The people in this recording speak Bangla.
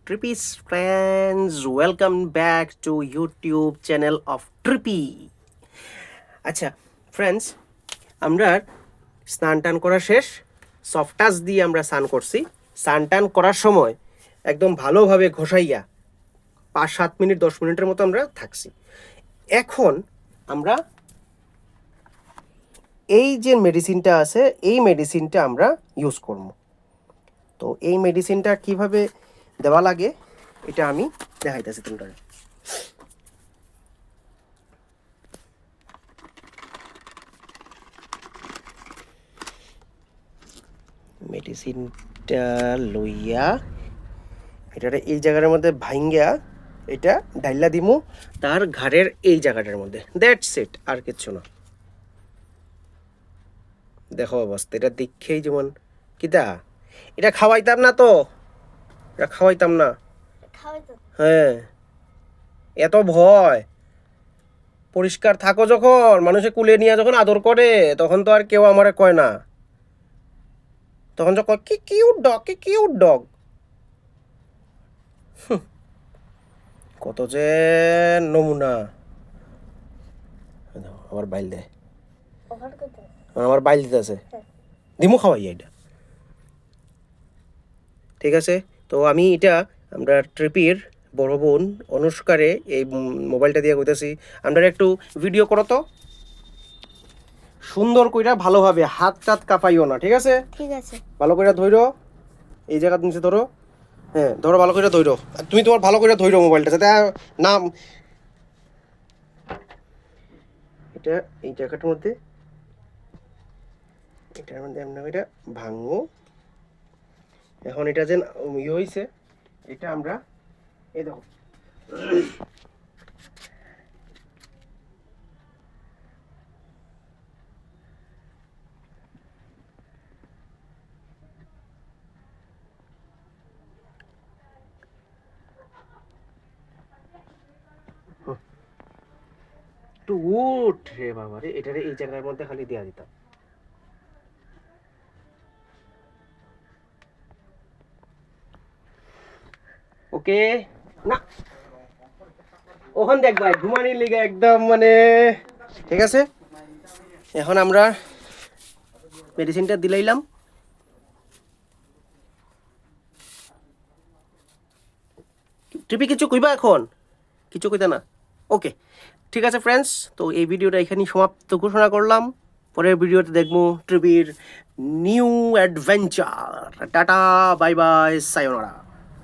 Trippy's friends, welcome back to YouTube channel of Trippy. আচ্ছা ফ্রেন্ডস, আমরা স্নান টান করা শেষ, সফট টাচ দিয়ে আমরা স্নান করছি। স্নান টান করার সময় একদম ভালোভাবে ঘষাইয়া 5-7 মিনিট 10 মিনিটের মতো আমরা থাকছি। এখন আমরা এই যে মেডিসিনটা আছে এই মেডিসিনটা আমরা ইউজ করব। তো এই মেডিসিনটা কিভাবে দেওয়া লাগে এটা আমি দেখাইতেছি তোমরা। মেডিসিনটা লইয়া এটারে এই জায়গার মধ্যে ভাঙ্গা এটা ডাইলা দিমু তার ঘাড়ের এই জায়গাটার মধ্যে। দ্যাটস ইট, আর কিচ্ছু না। দেখো অবস্থা, এটা দেখেই যেমন কিতা এটা খাওয়াইতাম না, তো এটা খাওয়াইতাম না। হ্যাঁ, এত ভয়। পরিষ্কার থাকো যখন, মানুষে কুলে নিয়ে যখন আদর করে তখন তো আর কেউ আমারে কয় না, তখন যখন কি কিউট ডগ, কি কিউট ডগ। কত যে নমুনা। আমার বাইল দেয়, আমার বাইল দিতে আছে, দিমু খাওয়াই এটা। ঠিক আছে, তো আমি এটা আমরা ট্রিপির বড় বোন অনুষ্কারে এই মোবাইলটা দিয়ে কইতেছি, আমরা একটু ভিডিও করো তো সুন্দর কইরা, ভালোভাবে হাত টাত কাঁপাইও না। ঠিক আছে, ঠিক আছে, ভালো করে ধইরো, এই জায়গা নিচে ধরো। হ্যাঁ ধরো, ভালো করে ধইরো, তুমি তোমার ভালো করে ধইরো মোবাইলটা, যাতে নাম এটা এই জায়গাটার মধ্যে, এটার মধ্যে আমরা এটা ভাঙবো। এখন এটা যে ইয়ে হয়েছে এটা আমরা এই দেখো একটু উঠ রে বাবা রে, এটারে এই জায়গার মধ্যে খালি দেওয়া দিতাম। ওকে না, ওখান দেখ ভাই ঘুমানির লিগে একদম মানে। ঠিক আছে, এখন আমরা মেডিসিনটা দিলাইলাম। ট্রিপি কিছু কইবা এখন? কিছু কইতা না? ওকে ঠিক আছে ফ্রেন্ডস, তো এই ভিডিওটা এখানেই সমাপ্ত ঘোষণা করলাম। পরের ভিডিওতে দেখবো ট্রিপির new adventure. Tata, bye bye, সায়োনারা।